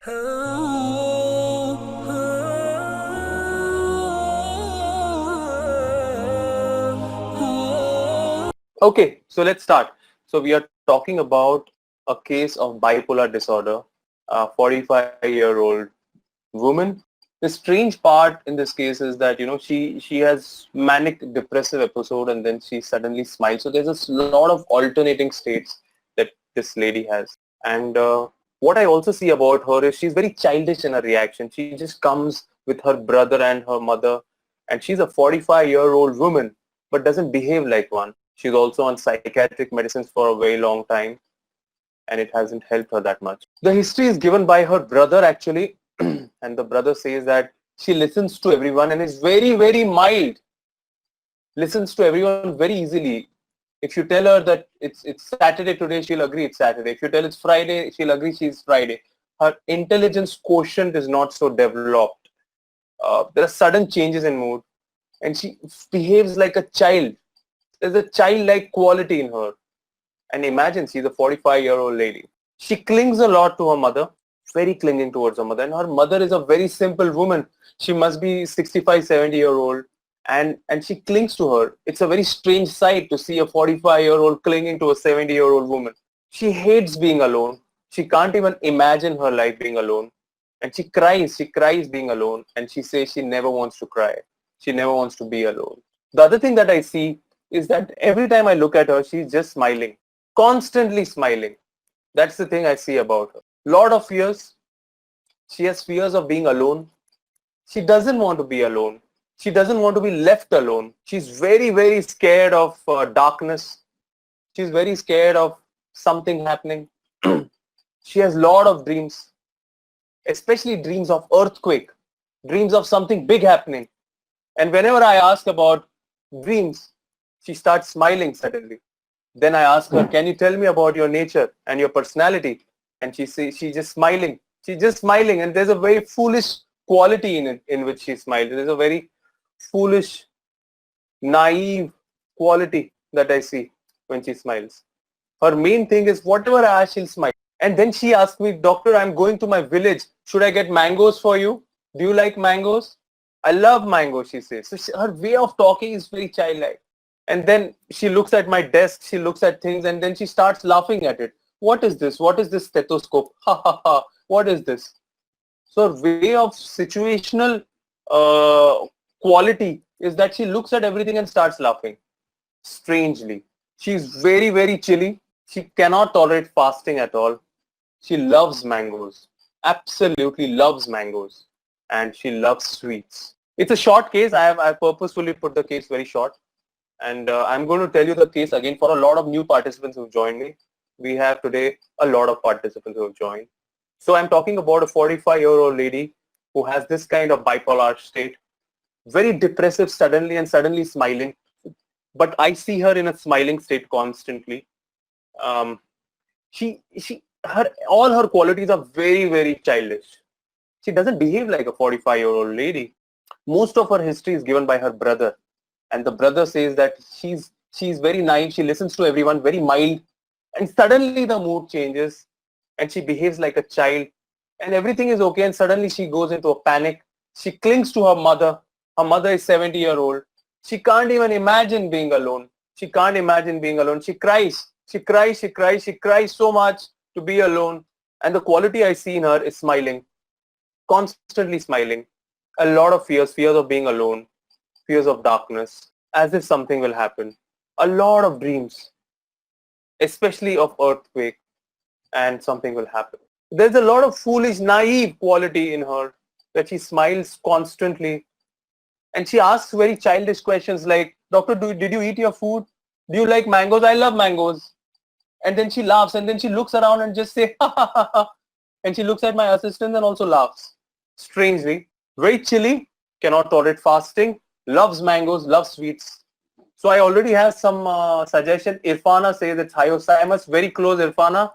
Okay, so let's start. So we are talking about a case of bipolar disorder, a 45-year-old woman. The strange part in this case is that she has manic depressive episode and then she suddenly smiles. So there's a lot of alternating states that this lady has. And what I also see about her is she's very childish in her reaction. She just comes with her brother and her mother, and she's a 45-year-old woman but doesn't behave like one. She's also on psychiatric medicines for a very long time, and it hasn't helped her that much. The history is given by her brother actually, and the brother says that she listens to everyone and is very, very mild, listens to everyone very easily. If you tell her that it's Saturday today, she'll agree it's Saturday. If you tell it's Friday, she'll agree she's Friday. Her intelligence quotient is not so developed. There are sudden changes in mood, and she behaves like a child. There's a childlike quality in her. And imagine she's a 45-year-old lady. She clings a lot to her mother, very clinging towards her mother. And her mother is a very simple woman. She must be 65, 70-year-old. And she clings to her. It's a very strange sight to see a 45-year-old clinging to a 70-year-old woman. She hates being alone. She can't even imagine her life being alone. And she cries being alone. And she says she never wants to cry. She never wants to be alone. The other thing that I see is that every time I look at her, she's just smiling, constantly smiling. That's the thing I see about her. Lot of fears. She has fears of being alone. She doesn't want to be alone. She doesn't want to be left alone. She's very, very scared of darkness. She's very scared of something happening. She has lot of dreams, especially dreams of earthquake, dreams of something big happening. And whenever I ask about dreams, she starts smiling suddenly. Then I ask her, can you tell me about your nature and your personality? And she says, she's just smiling. She's just smiling. And there's a very foolish quality in it, in which she smiles. There's a very foolish, naive quality that I see when she smiles. Her main thing is whatever I ask, she'll smile. And then she asked me, doctor, I'm going to my village. Should I get mangoes for you? Do you like mangoes? I love mangoes, she says. So her way of talking is very childlike. And then she looks at my desk, she looks at things, and then she starts laughing at it. What is this? What is this stethoscope? Ha ha ha. What is this? So her way of situational quality is that she looks at everything and starts laughing. Strangely. She's very, very chilly. She cannot tolerate fasting at all. She loves mangoes. Absolutely loves mangoes. And she loves sweets. It's a short case. I purposefully put the case very short. And I'm going to tell you the case again for a lot of new participants who've joined me. We have today a lot of participants who have joined. So I'm talking about a 45-year-old lady who has this kind of bipolar state, very depressive suddenly and suddenly smiling. But I see her in a smiling state constantly. Um, all her qualities are very, very childish. She doesn't behave like a 45-year-old lady. Most of her history is given by her brother. And the brother says that she's very naive, she listens to everyone, very mild, and suddenly the mood changes and she behaves like a child and everything is okay, and suddenly she goes into a panic. She clings to her mother. Her mother is 70-year-old. She can't even imagine being alone. She can't imagine being alone. She cries. She cries, she cries, she cries so much to be alone. And the quality I see in her is smiling, constantly smiling. A lot of fears, fears of being alone, fears of darkness, as if something will happen. A lot of dreams, especially of earthquake, and something will happen. There's a lot of foolish, naive quality in her that she smiles constantly. And she asks very childish questions like, doctor, did you eat your food? Do you like mangoes? I love mangoes. And then she laughs and then she looks around and just say, ha ha ha ha. And she looks at my assistant and also laughs. Strangely, very chilly, cannot tolerate fasting, loves mangoes, loves sweets. So I already have some suggestion. Irfana says it's hyoscyamus, very close Irfana.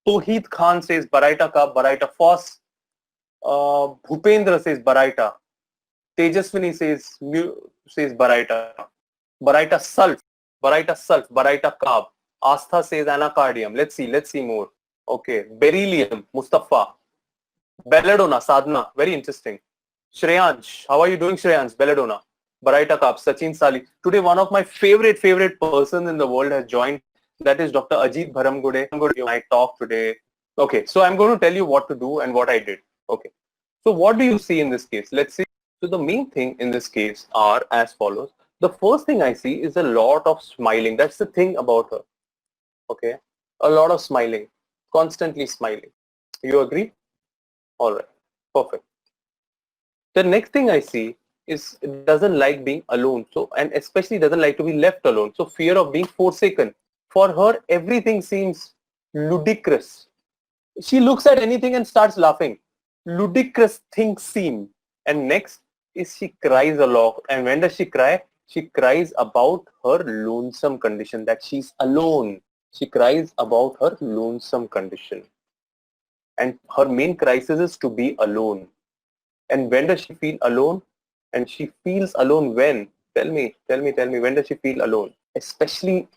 Tohid Khan says Baraita Ka, Baraita Foss. Bhupendra says Baraita. Tejaswini says Baraita. Baraita Sulf, Baraita Carb. Astha says anacardium. Let's see more. Okay, beryllium, Mustafa. Belladonna, sadhana, very interesting. Shreyansh, how are you doing, Shreyansh? Belladonna. Baraita Cup, Sachin Sali. Today, one of my favorite persons in the world has joined. That is Dr. Ajit Bharamgude. I'm going to give my talk today. Okay, so I'm going to tell you what to do and what I did. Okay, so what do you see in this case? Let's see. So the main thing in this case are as follows. The first thing I see is a lot of smiling. That's the thing about her. Okay, a lot of smiling, constantly smiling. You agree? All right, perfect. The next thing I see is it doesn't like being alone. So, and especially doesn't like to be left alone. So fear of being forsaken. For her, everything seems ludicrous. She looks at anything and starts laughing. Ludicrous things seem. And next is she cries a lot. And when does she cry? She cries about her lonesome condition, that she's alone. She cries about her lonesome condition. And her main crisis is to be alone. And when does she feel alone? And she feels alone when? Tell me, when does she feel alone? Especially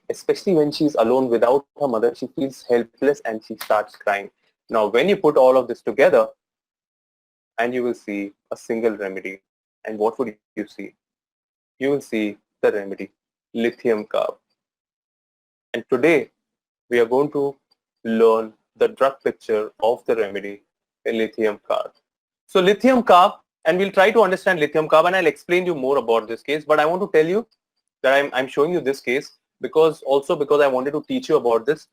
when she's alone without her mother, she feels helpless and she starts crying. Now, when you put all of this together, and you will see a single remedy. And what would you see? You will see the remedy, lithium carb. And today, we are going to learn the drug picture of the remedy, lithium carb. So lithium carb, and we'll try to understand lithium carb, and I'll explain you more about this case. But I want to tell you that I'm showing you this case because I wanted to teach you about this.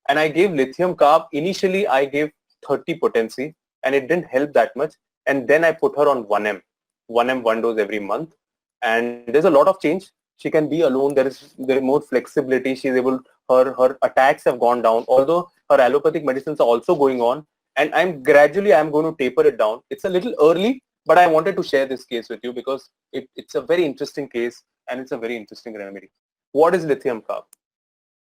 And I gave lithium carb. Initially, I gave 30 potency, and it didn't help that much. And then I put her on 1M, 1M, 1 dose every month. And there's a lot of change. She can be alone. There is more flexibility. She's able, her attacks have gone down, although her allopathic medicines are also going on. And I'm going to taper it down. It's a little early, but I wanted to share this case with you because it's a very interesting case and it's a very interesting remedy. What is lithium carb?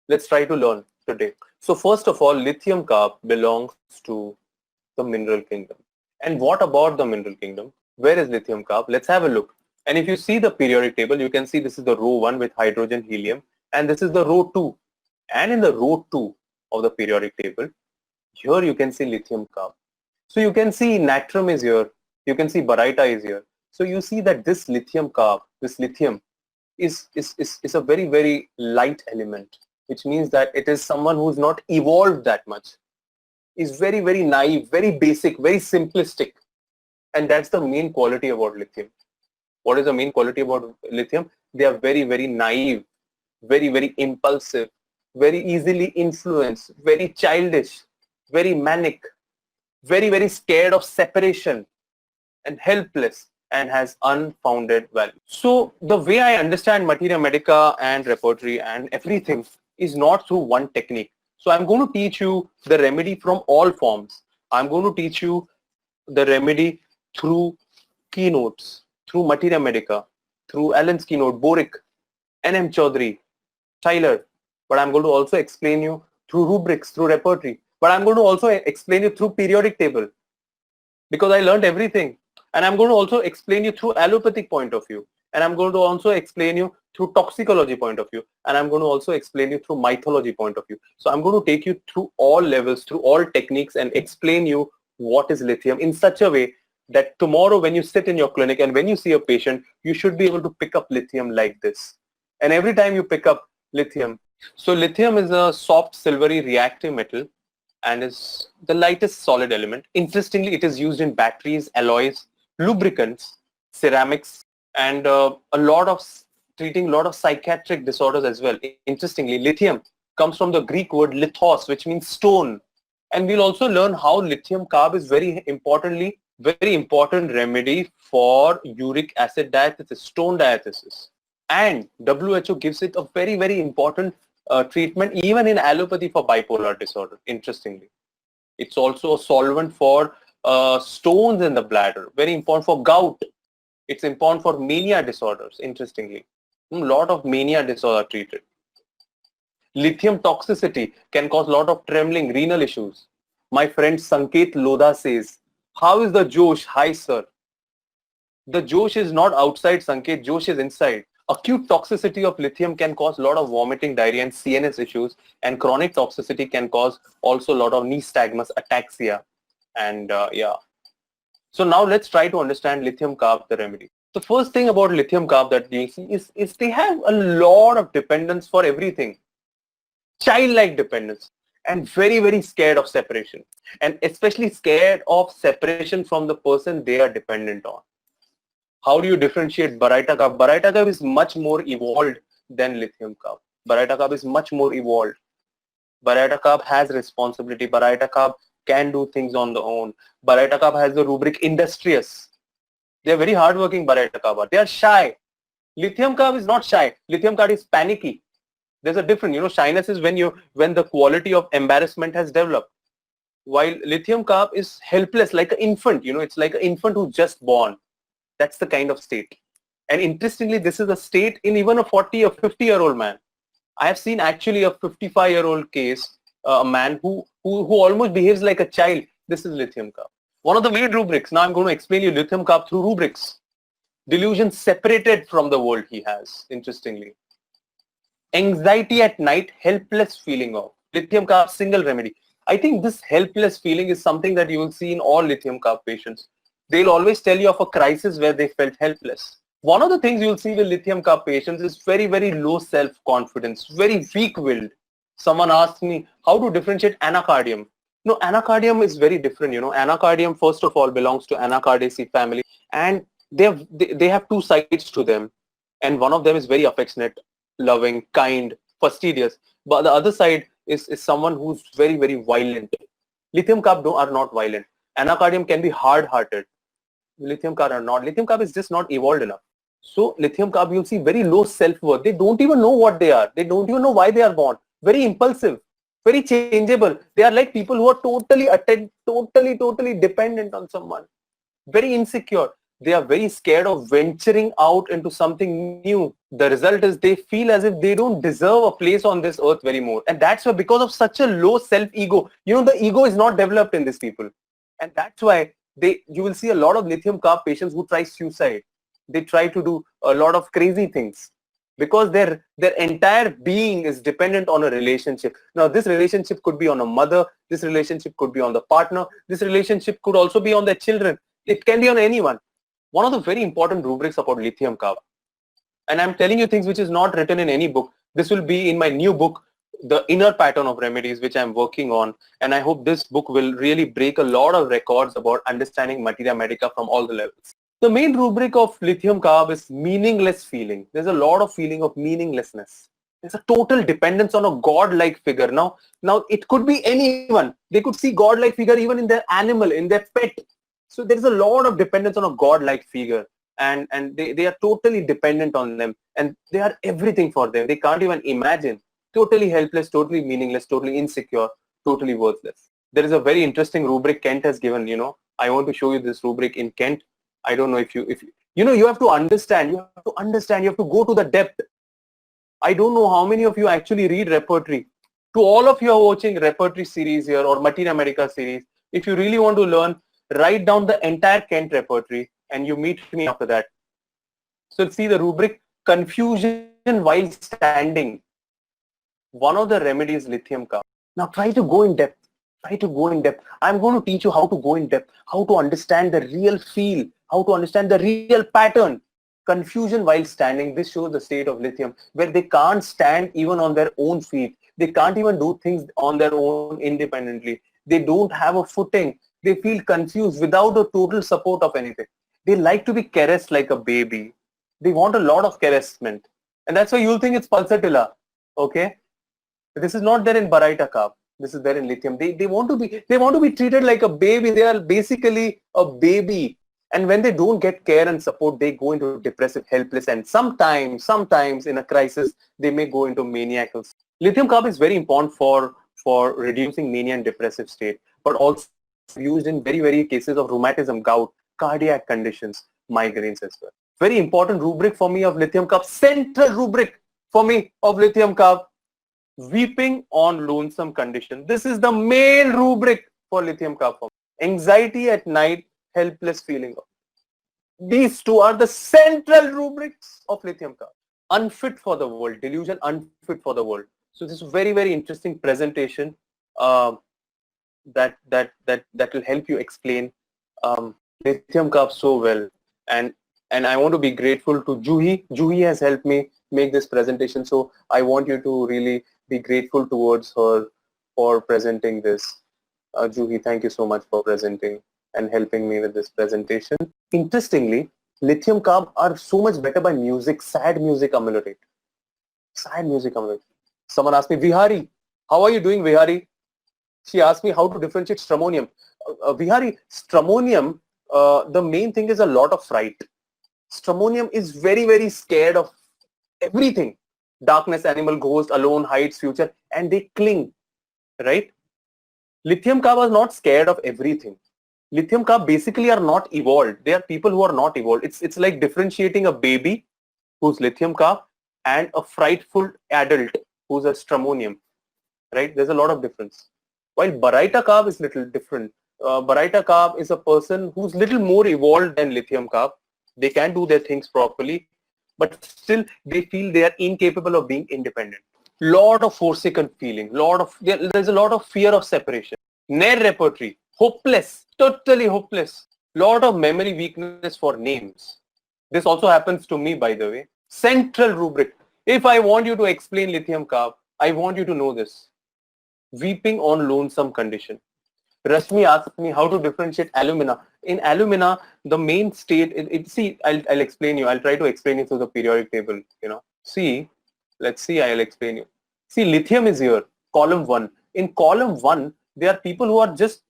Let's try to learn today. So first of all, lithium carb belongs to the mineral kingdom. And what about the mineral kingdom? Where is lithium carb? Let's have a look. And if you see the periodic table, you can see this is the row 1 with hydrogen, helium, and this is the row 2. And in the row 2 of the periodic table, here you can see lithium carb. So you can see natrum is here. You can see baryta is here. So you see that this lithium carb, this lithium is a very, very light element, which means that it is someone who's not evolved that much. Is very, very naive, very basic, very simplistic. And that's the main quality about lithium. What is the main quality about lithium? They are very, very naive, very, very impulsive, very easily influenced, very childish, very manic, very, very scared of separation and helpless, and has unfounded value. So the way I understand materia medica and repertory and everything is not through one technique. So I'm going to teach you the remedy from all forms. I'm going to teach you the remedy through keynotes, through materia medica, through Allen's keynote, Boric, N.M. Chaudhary, Tyler. But I'm going to also explain you through rubrics, through repertory. But I'm going to also explain you through periodic table because I learned everything. And I'm going to also explain you through allopathic point of view. And I'm going to also explain you through toxicology point of view. And I'm going to also explain you through mythology point of view. So I'm going to take you through all levels, through all techniques, and explain you what is lithium in such a way that tomorrow when you sit in your clinic and when you see a patient, you should be able to pick up lithium like this. And every time you pick up lithium, so lithium is a soft silvery reactive metal and is the lightest solid element. Interestingly, it is used in batteries, alloys, lubricants, ceramics, and treating a lot of psychiatric disorders as well. Interestingly, lithium comes from the Greek word lithos, which means stone. And we'll also learn how lithium carb is very important remedy for uric acid diathesis, stone diathesis. And WHO gives it a very, very important treatment even in allopathy for bipolar disorder, interestingly. It's also a solvent for stones in the bladder, very important for gout. It's important for mania disorders, interestingly. A lot of mania disorders are treated. Lithium toxicity can cause a lot of trembling, renal issues. My friend Sanket Lodha says, how is the Josh? Hi, sir. The Josh is not outside, Sanket. Josh is inside. Acute toxicity of lithium can cause a lot of vomiting, diarrhea, and CNS issues. And chronic toxicity can cause also a lot of nystagmus, ataxia. And yeah. So now let's try to understand lithium carb, the remedy. The first thing about lithium carb that you see is they have a lot of dependence for everything. Childlike dependence, and very, very scared of separation, and especially scared of separation from the person they are dependent on. How do you differentiate Baraita carb? Baraita carb is much more evolved than lithium carb. Baraita carb is much more evolved. Baraita carb has responsibility. Baraita carb can do things on their own. Baraita carb has the rubric industrious. They are very hardworking. Baraita carb. They are shy. Lithium carb is not shy. Lithium carb is panicky. There's a difference. Shyness is when the quality of embarrassment has developed. While lithium carb is helpless, like an infant. It's like an infant who's just born. That's the kind of state. And interestingly, this is a state in even a 40 or 50-year-old man. I have seen actually a 55-year-old case, a man who almost behaves like a child. This is lithium carb. One of the main rubrics. Now I'm going to explain you lithium carb through rubrics. Delusion separated from the world he has, interestingly. Anxiety at night, helpless feeling of. Lithium carb single remedy. I think this helpless feeling is something that you will see in all lithium carb patients. They'll always tell you of a crisis where they felt helpless. One of the things you'll see with lithium carb patients is very, very low self-confidence, very weak-willed. Someone asked me how to differentiate anacardium. No, anacardium is very different. Anacardium, first of all, belongs to Anacardiaceae family, and they have two sides to them, and one of them is very affectionate, loving, kind, fastidious, but the other side is someone who's very, very violent. Lithium carb are not violent. Anacardium can be hard-hearted. Lithium carb are not. Lithium carb is just not evolved enough. So lithium carb, you'll see very low self-worth. They don't even know what they are. They don't even know why they are born. Very impulsive, very changeable. They are like people who are totally dependent on someone. Very insecure. They are very scared of venturing out into something new. The result is they feel as if they don't deserve a place on this earth very more. And that's why, because of such a low self-ego, the ego is not developed in these people. And that's why you will see a lot of lithium carb patients who try suicide. They try to do a lot of crazy things because their entire being is dependent on a relationship. Now, this relationship could be on a mother. This relationship could be on the partner. This relationship could also be on their children. It can be on anyone. One of the very important rubrics about lithium carb, and I'm telling you things which is not written in any book. This will be in my new book, The Inner Pattern of Remedies, which I'm working on. And I hope this book will really break a lot of records about understanding materia medica from all the levels. The main rubric of lithium carb is meaningless feeling. There's a lot of feeling of meaninglessness. There's a total dependence on a god-like figure. Now it could be anyone. They could see god-like figure even in their animal, in their pet. So there's a lot of dependence on a god-like figure. And they are totally dependent on them. And they are everything for them. They can't even imagine. Totally helpless, totally meaningless, totally insecure, totally worthless. There is a very interesting rubric Kent has given. I want to show you this rubric in Kent. I don't know if you have to understand. You have to go to the depth. I don't know how many of you actually read repertory. To all of you who are watching repertory series here or materia medica series, if you really want to learn, write down the entire Kent repertory and you meet me after that. So see the rubric, confusion while standing. One of the remedies, lithium carb. Now try to go in depth. I'm going to teach you how to go in depth, how to understand the real feel, how to understand the real pattern. Confusion while standing. This shows the state of lithium, where they can't stand even on their own feet. They can't even do things on their own independently. They don't have a footing. They feel confused without the total support of anything. They like to be caressed like a baby. They want a lot of caressment. And that's why you'll think it's pulsatilla. Okay? This is not there in Baraita carb. This is there in lithium. They want to be treated like a baby. They are basically a baby. And when they don't get care and support, they go into depressive, helpless, and sometimes in a crisis, they may go into maniacal. Lithium carb is very important for reducing mania and depressive state, but also used in very, very cases of rheumatism, gout, cardiac conditions, migraines as well. Very important rubric for me of lithium carb, central rubric for me of lithium carb, weeping on lonesome condition. This is the main rubric for lithium carb. Anxiety at night, helpless feeling. These two are the central rubrics of lithium carb. Unfit for the world, delusion, unfit for the world. So this is very, very interesting presentation that will help you explain lithium carb so well, and I want to be grateful to Juhi. Juhi has helped me make this presentation, so I want you to really be grateful towards her for presenting this. Juhi, thank you so much for presenting and helping me with this presentation. Interestingly, lithium carb are so much better by music, sad music ameliorate. Sad music ameliorate. Someone asked me, Vihari, how are you doing, Vihari? She asked me how to differentiate stramonium. Vihari, stramonium, the main thing is a lot of fright. Stramonium is very, very scared of everything. Darkness, animal, ghost, alone, heights, future, and they cling, right? Lithium carb are not scared of everything. Lithium carb basically are not evolved. They are people who are not evolved. It's like differentiating a baby who's lithium carb and a frightful adult who's a stramonium, right? There's a lot of difference. While Baraita carb is little different. Baraita carb is a person who's little more evolved than lithium carb. They can do their things properly, but still they feel they are incapable of being independent. Lot of forsaken feeling, there's a lot of fear of separation. Nair repertory, hopeless, totally hopeless. Lot of memory weakness for names. This also happens to me, by the way. Central rubric. If I want you to explain lithium carb, I want you to know this. Weeping on lonesome condition. Rashmi asked me how to differentiate alumina. In alumina, the main state, see, I'll explain you. I'll try to explain it through the periodic table, See, let's see, I'll explain you. See, lithium is here, column 1. In column 1, there are people who are just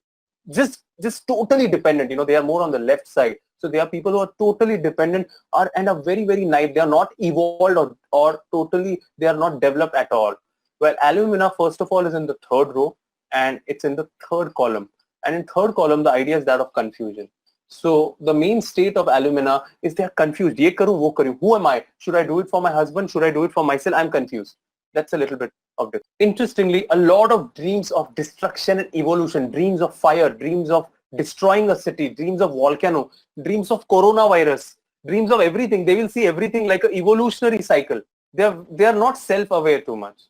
totally dependent. They are more on the left side. So there are people who are totally dependent and are very, very naive. They are not evolved or totally, they are not developed at all. Well, alumina, first of all, is in the third row and it's in the third column. And in third column, the idea is that of confusion. So the main state of alumina is they are confused. Ye karu, wo karu. Who am I? Should I do it for my husband? Should I do it for myself? I'm confused. That's a little bit of it. Interestingly, a lot of dreams of destruction and evolution, dreams of fire, dreams of destroying a city, dreams of volcano, dreams of coronavirus, dreams of everything. They will see everything like an evolutionary cycle. They are not self-aware too much.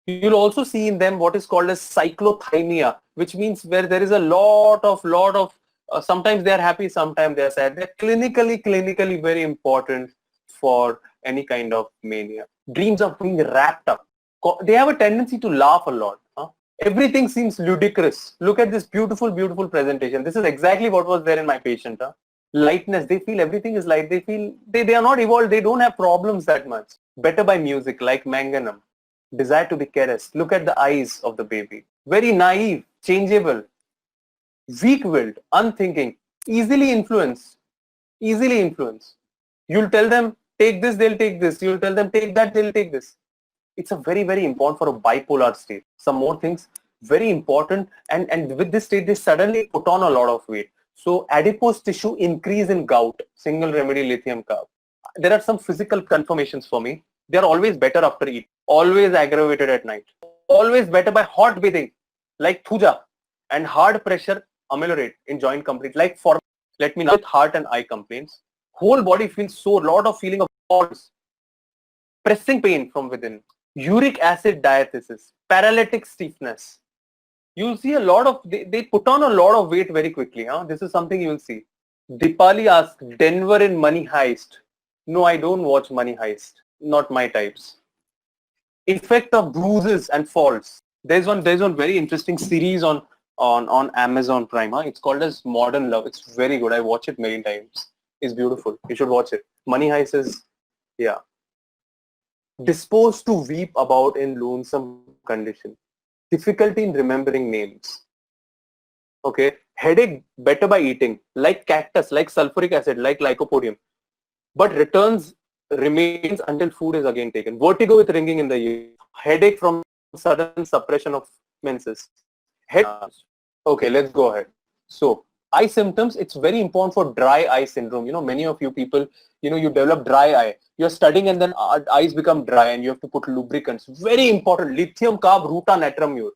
You'll also see in them what is called as cyclothymia, which means where there is a lot of sometimes they are happy, sometimes they are sad. They're clinically very important for any kind of mania. Dreams of being wrapped up. They have a tendency to laugh a lot. Everything seems ludicrous. Look at this beautiful presentation. This is exactly what was there in my patient. Lightness. They feel everything is light. They feel they are not evolved. They don't have problems that much. Better by music like Manganum. Desire to be caressed. Look at the eyes of the baby. Very naive, changeable, weak-willed, unthinking, easily influenced. You'll tell them, take this, they'll take this. You'll tell them, take that, they'll take this. It's a very, very important for a bipolar state. Some more things, very important. And with this state, they suddenly put on a lot of weight. So adipose tissue increase in gout, single remedy lithium carb. There are some physical confirmations for me. They're always better after eating. Always aggravated at night. Always better by hot bathing, like Thuja. And hard pressure ameliorate in joint complaints, like for let me know with heart and eye complaints. Whole body feels sore, lot of feeling of pulse, pressing pain from within, uric acid diathesis, paralytic stiffness. You'll see a lot of, they put on a lot of weight very quickly. This is something you'll see. Dipali asks, Denver in Money Heist. No, I don't watch Money Heist. Not my types. Effect of bruises and falls. There's one very interesting series on Amazon Prime. It's called as Modern Love. It's very good. I watch it many times. It's beautiful. You should watch it. Money Heist is, yeah. Disposed to weep about in lonesome condition. Difficulty in remembering names. Okay. Headache better by eating. Like cactus, like sulfuric acid, like lycopodium. But remains until food is again taken. Vertigo with ringing in the ear. Headache from sudden suppression of menses. Okay, let's go ahead. So, eye symptoms, it's very important for dry eye syndrome. Many of you people, you develop dry eye. You're studying and then eyes become dry and you have to put lubricants. Very important. Lithium carb ruta-natramure.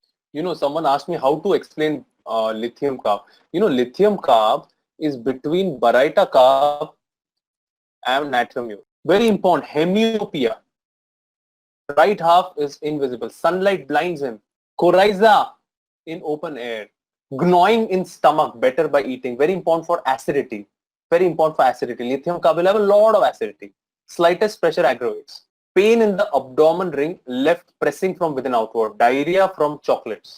Someone asked me how to explain lithium carb. Lithium carb is between Baraita carb and natramure. Very important. Hemiopia. Right half is invisible. Sunlight blinds him. Coryza in open air. Gnawing in stomach, better by eating. Very important for acidity. very important for acidity. Lithium carb will have a lot of acidity. Slightest pressure aggravates. Pain in the abdomen ring, left pressing from within outward. Diarrhea from chocolates.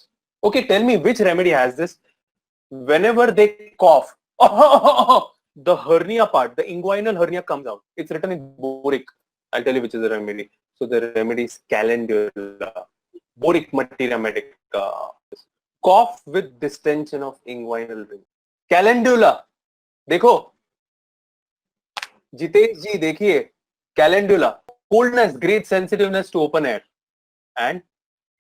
Okay, tell me which remedy has this? Whenever they cough, the hernia part, the inguinal hernia comes out. It's written in boric. I'll tell you which is the remedy. So the remedy is calendula. Boric materia medica. Cough with distension of inguinal ring. Calendula. देखो जितेश जी देखिए calendula, coldness, great sensitiveness to open air, and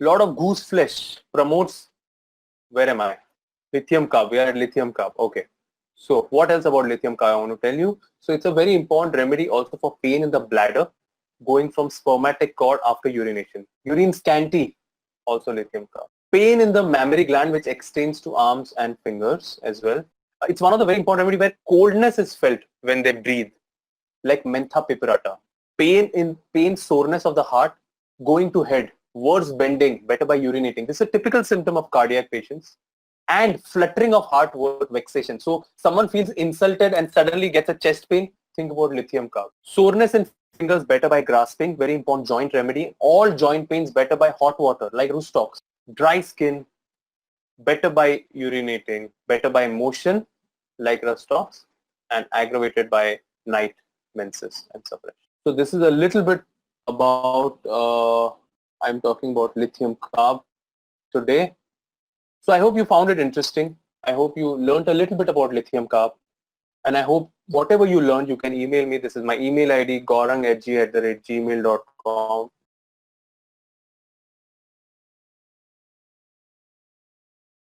lot of goose flesh promotes, where am I? Lithium carb. We are at lithium carb. Okay. So what else about lithium carb I want to tell you? So it's a very important remedy also for pain in the bladder, going from spermatic cord after urination. Urine scanty, also lithium carb. Pain in the mammary gland, which extends to arms and fingers as well. It's one of the very important remedy where coldness is felt when they breathe, like mentha piperata. Pain, soreness of the heart, going to head, worse bending, better by urinating. This is a typical symptom of cardiac patients. And fluttering of heart with vexation. So someone feels insulted and suddenly gets a chest pain, think about lithium carb. Soreness in fingers, better by grasping, very important joint remedy. All joint pains, better by hot water, like Rustox. Dry skin, better by urinating, better by motion, like Rustox, and aggravated by night menses and suppression. So this is a little bit about, I'm talking about lithium carb today. So I hope you found it interesting. I hope you learned a little bit about lithium carb. And I hope whatever you learned, you can email me. This is my email ID, gaurang@gmail.com.